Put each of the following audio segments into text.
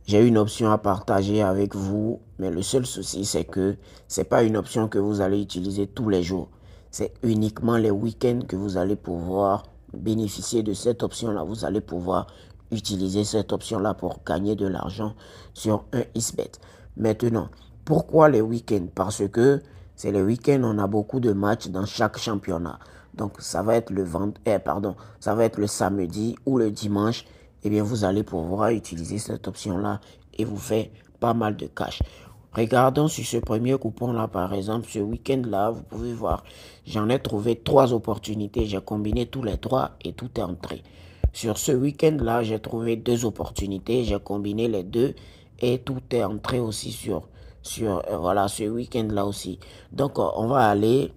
j'ai une option à partager avec vous, mais le seul souci, c'est que c'est pas une option que vous allez utiliser tous les jours. C'est uniquement les week-ends que vous allez pouvoir bénéficier de cette option-là. Vous allez pouvoir utiliser cette option-là pour gagner de l'argent sur un XBet. Maintenant, pourquoi les week-ends? Parce que c'est les week-ends, on a beaucoup de matchs dans chaque championnat. Donc, ça va être ça va être le samedi ou le dimanche. Eh bien, vous allez pouvoir utiliser cette option-là et vous faire pas mal de cash. Regardons sur ce premier coupon-là, par exemple, ce week-end-là, vous pouvez voir, j'en ai trouvé 3 opportunités. J'ai combiné tous les 3 et tout est entré. Sur ce week-end-là, j'ai trouvé 2 opportunités. J'ai combiné les 2 et tout est entré aussi voilà, ce week-end-là aussi. Donc, on va aller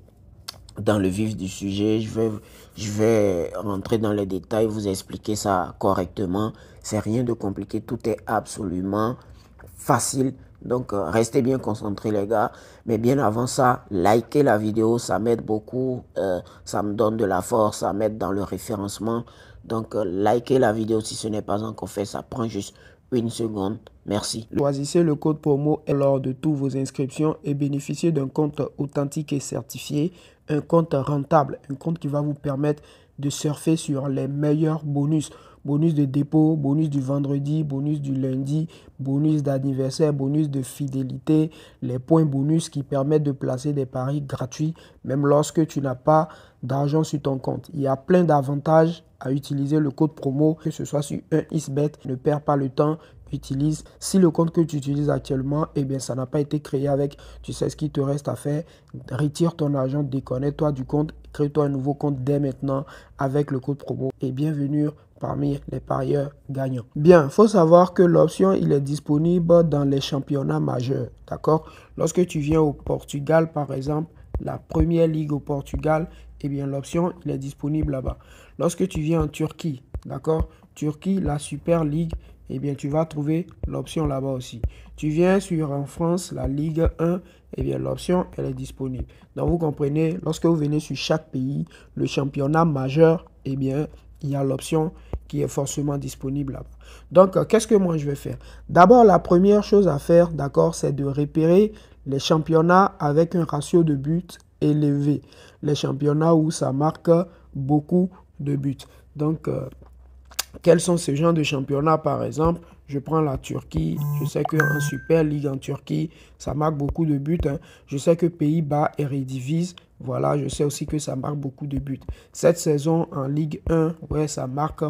dans le vif du sujet. Je vais rentrer dans les détails, vous expliquer ça correctement. C'est rien de compliqué, tout est absolument facile. Donc, restez bien concentrés, les gars. Mais bien avant ça, likez la vidéo, ça m'aide beaucoup. Ça me donne de la force, ça m'aide dans le référencement. Donc, likez la vidéo si ce n'est pas encore fait. Ça prend juste une seconde. Merci. Choisissez le code promo lors de toutes vos inscriptions et bénéficiez d'un compte authentique et certifié, un compte rentable, un compte qui va vous permettre de surfer sur les meilleurs bonus. Bonus de dépôt, bonus du vendredi, bonus du lundi, bonus d'anniversaire, bonus de fidélité, les points bonus qui permettent de placer des paris gratuits, même lorsque tu n'as pas d'argent sur ton compte. Il y a plein d'avantages à utiliser le code promo, que ce soit sur un XBet. Ne perds pas le temps, utilise. Si le compte que tu utilises actuellement, eh bien, ça n'a pas été créé avec, tu sais ce qu'il te reste à faire. Retire ton argent, déconnecte-toi du compte, crée-toi un nouveau compte dès maintenant avec le code promo et bienvenue parmi les parieurs gagnants. Bien, il faut savoir que l'option, il est disponible dans les championnats majeurs, d'accord? Lorsque tu viens au Portugal, par exemple, la première ligue au Portugal, eh bien, l'option, il est disponible là-bas. Lorsque tu viens en Turquie, d'accord? Turquie, la Super League, eh bien, tu vas trouver l'option là-bas aussi. Tu viens en France, la Ligue 1, eh bien, l'option, elle est disponible. Donc, vous comprenez, lorsque vous venez sur chaque pays, le championnat majeur, eh bien, il y a l'option qui est forcément disponible là-bas. Donc, qu'est-ce que moi je vais faire? D'abord, la première chose à faire, d'accord, c'est de repérer les championnats avec un ratio de buts élevé. Les championnats où ça marque beaucoup de buts. Donc, quels sont ces genres de championnats, par exemple? Je prends la Turquie. Je sais qu'en Super League en Turquie, ça marque beaucoup de buts. Je sais que Pays-Bas Eredivisie, voilà, je sais aussi que ça marque beaucoup de buts. Cette saison en Ligue 1, ouais, ça marque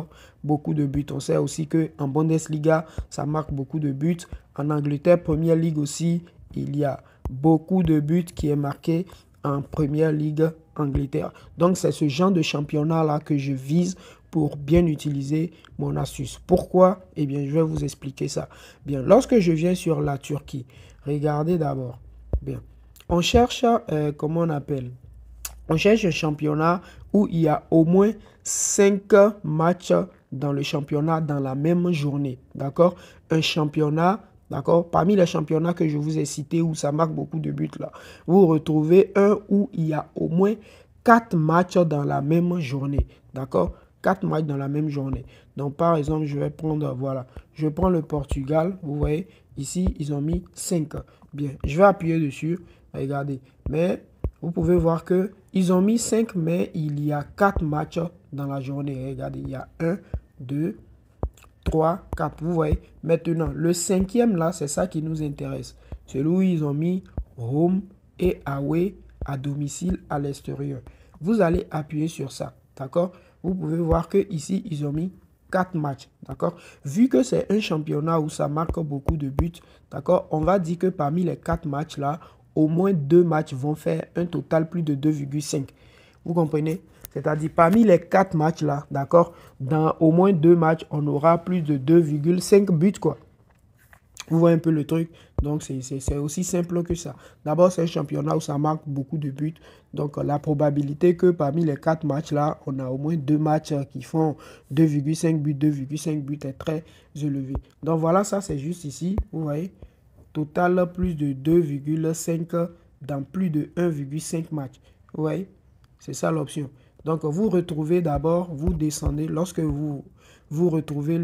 beaucoup de buts. On sait aussi qu'en Bundesliga, ça marque beaucoup de buts. En Angleterre, Première Ligue aussi, il y a beaucoup de buts qui est marqué en Première Ligue Angleterre. Donc, c'est ce genre de championnat-là que je vise pour bien utiliser mon astuce. Pourquoi? Eh bien, je vais vous expliquer ça. Bien, lorsque je viens sur la Turquie, regardez d'abord. Bien, on cherche, comment on appelle? On cherche un championnat où il y a au moins 5 matchs dans le championnat dans la même journée. D'accord? Un championnat, d'accord? Parmi les championnats que je vous ai cités où ça marque beaucoup de buts là, vous retrouvez un où il y a au moins 4 matchs dans la même journée. D'accord? 4 matchs dans la même journée. Donc, par exemple, je vais prendre, voilà, je prends le Portugal. Vous voyez, ici, ils ont mis 5. Bien, je vais appuyer dessus. Regardez. Mais vous pouvez voir que ils ont mis 5, mais il y a 4 matchs dans la journée. Regardez, il y a 1, 2, 3, 4. Vous voyez. Maintenant, le cinquième là, c'est ça qui nous intéresse. Celui où ils ont mis home et away à domicile à l'extérieur. Vous allez appuyer sur ça. D'accord? Vous pouvez voir que ici ils ont mis 4 matchs. D'accord? Vu que c'est un championnat où ça marque beaucoup de buts, d'accord? On va dire que parmi les 4 matchs là, au moins 2 matchs vont faire un total plus de 2,5. Vous comprenez? C'est-à-dire parmi les 4 matchs là, d'accord? Dans au moins 2 matchs, on aura plus de 2,5 buts quoi. Vous voyez un peu le truc. Donc, c'est aussi simple que ça. D'abord, c'est un championnat où ça marque beaucoup de buts. Donc, la probabilité que parmi les 4 matchs là, on a au moins 2 matchs qui font 2,5 buts, 2,5 buts est très élevé. Donc, voilà, ça, c'est juste ici. Vous voyez, total plus de 2,5 dans plus de 1,5 matchs. Vous voyez, c'est ça l'option. Donc, vous retrouvez d'abord, vous descendez, lorsque vous retrouvez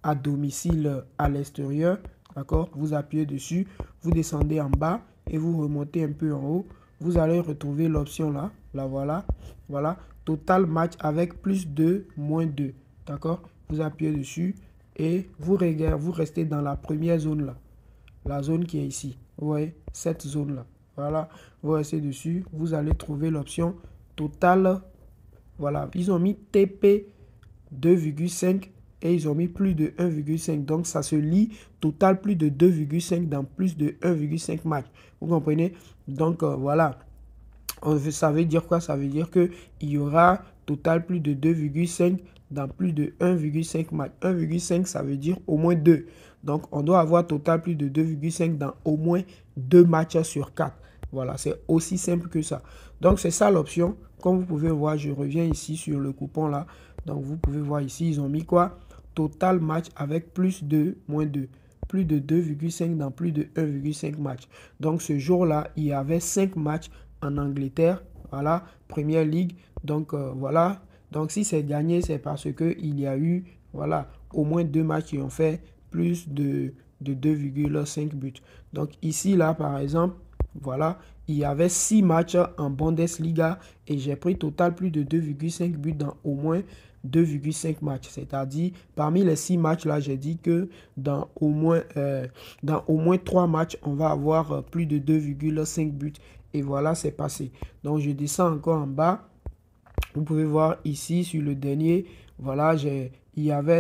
à domicile à l'extérieur. D'accord? Vous appuyez dessus, vous descendez en bas et vous remontez un peu en haut. Vous allez retrouver l'option là. Là, voilà. Voilà. Total match avec plus 2, moins 2. D'accord? Vous appuyez dessus et vous restez dans la première zone là. La zone qui est ici. Vous voyez? Cette zone là. Voilà. Vous restez dessus. Vous allez trouver l'option total. Voilà. Ils ont mis TP 2,5 et ils ont mis plus de 1,5. Donc, ça se lit total plus de 2,5 dans plus de 1,5 match. Vous comprenez? Donc, voilà. Ça veut dire quoi? Ça veut dire qu'il y aura total plus de 2,5 dans plus de 1,5 match. 1,5, ça veut dire au moins 2. Donc, on doit avoir total plus de 2,5 dans au moins 2 matchs sur 4. Voilà, c'est aussi simple que ça. Donc, c'est ça l'option. Comme vous pouvez voir, je reviens ici sur le coupon là. Donc, vous pouvez voir ici, ils ont mis quoi? Total match avec plus de, moins 2. Plus de 2,5 dans plus de 1,5 match. Donc, ce jour-là, il y avait 5 matchs en Angleterre. Voilà, Première Ligue. Donc, voilà. Donc, si c'est gagné, c'est parce qu'il y a eu, voilà, au moins 2 matchs qui ont fait plus de 2,5 buts. Donc, ici, là, par exemple, voilà, il y avait 6 matchs en Bundesliga et j'ai pris total plus de 2,5 buts dans au moins 2,5 matchs. C'est-à-dire, parmi les 6 matchs là, j'ai dit que dans au moins 3 matchs, on va avoir plus de 2,5 buts. Et voilà, c'est passé. Donc, je descends encore en bas. Vous pouvez voir ici sur le dernier. Voilà,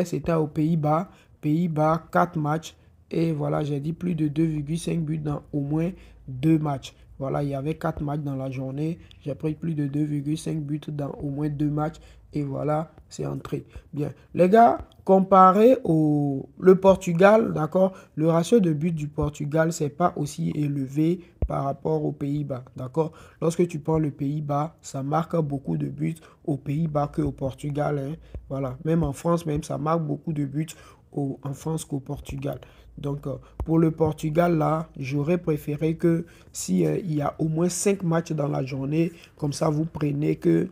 c'était aux Pays-Bas. Pays-Bas, 4 matchs. Et voilà, j'ai dit plus de 2,5 buts dans au moins 2 matchs. Voilà, il y avait 4 matchs dans la journée. J'ai pris plus de 2,5 buts dans au moins 2 matchs. Et voilà, c'est entré. Bien. Les gars, comparé le Portugal, d'accord, le ratio de buts du Portugal, c'est pas aussi élevé par rapport aux Pays-Bas, d'accord. Lorsque tu prends le Pays-Bas, ça marque beaucoup de buts aux Pays-Bas qu'au Portugal. Hein. Voilà, même en France, même ça marque beaucoup de buts en France qu'au Portugal. Donc, pour le Portugal, là, j'aurais préféré que si il y a au moins 5 matchs dans la journée, comme ça, vous prenez qu'il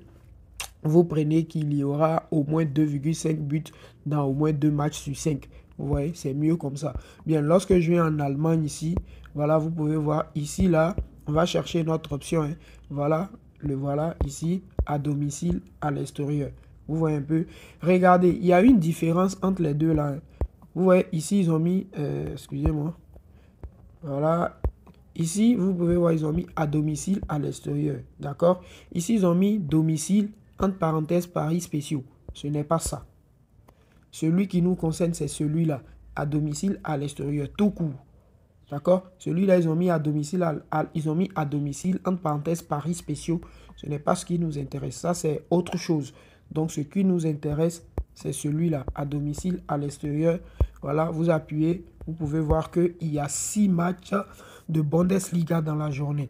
y aura au moins 2,5 buts dans au moins 2 matchs sur 5. Vous voyez, c'est mieux comme ça. Bien, lorsque je viens en Allemagne ici, voilà, vous pouvez voir ici, là, on va chercher notre option. Hein. Voilà, le voilà ici, à domicile, à l'extérieur. Vous voyez un peu. Regardez, il y a une différence entre les deux là. Hein. Vous voyez, ici, ils ont mis, excusez-moi. Voilà, ici, vous pouvez voir, ils ont mis à domicile, à l'extérieur. D'accord? Ici, ils ont mis domicile, entre parenthèses, paris spéciaux. Ce n'est pas ça. Celui qui nous concerne, c'est celui-là, à domicile, à l'extérieur, tout court. D'accord? Celui-là, ils ont mis à domicile, entre parenthèses, paris spéciaux. Ce n'est pas ce qui nous intéresse. Ça, c'est autre chose. Donc, ce qui nous intéresse, c'est celui-là, à domicile, à l'extérieur. Voilà, vous appuyez. Vous pouvez voir qu'il y a 6 matchs de Bundesliga dans la journée.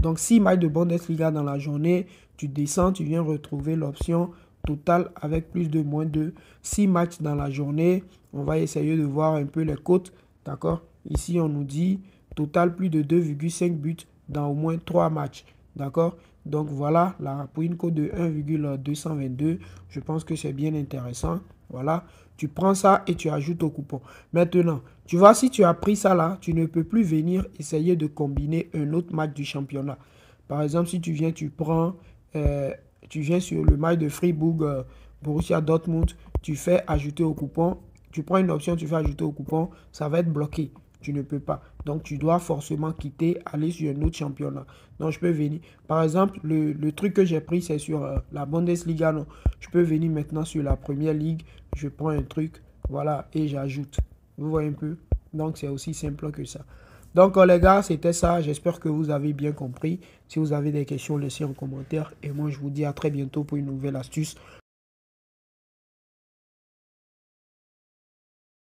Donc, 6 matchs de Bundesliga dans la journée. Tu descends, tu viens retrouver l'option total avec plus de moins de 6 matchs dans la journée. On va essayer de voir un peu les cotes. D'accord? Ici, on nous dit total plus de 2,5 buts dans au moins 3 matchs. D'accord? Donc voilà, là, pour une cote de 1,222, je pense que c'est bien intéressant. Voilà, tu prends ça et tu ajoutes au coupon. Maintenant, tu vois, si tu as pris ça là, tu ne peux plus venir essayer de combiner un autre match du championnat. Par exemple, si tu viens, tu viens sur le match de Fribourg, Borussia Dortmund, tu fais ajouter au coupon. Tu prends une option, tu fais ajouter au coupon, ça va être bloqué. Tu ne peux pas. Donc, tu dois forcément quitter, aller sur un autre championnat. Donc, je peux venir. Par exemple, le truc que j'ai pris, c'est sur la Bundesliga. Non. Je peux venir maintenant sur la Première Ligue. Je prends un truc, voilà, et j'ajoute. Vous voyez un peu? Donc, c'est aussi simple que ça. Donc, les gars, c'était ça. J'espère que vous avez bien compris. Si vous avez des questions, laissez en commentaire. Et moi, je vous dis à très bientôt pour une nouvelle astuce.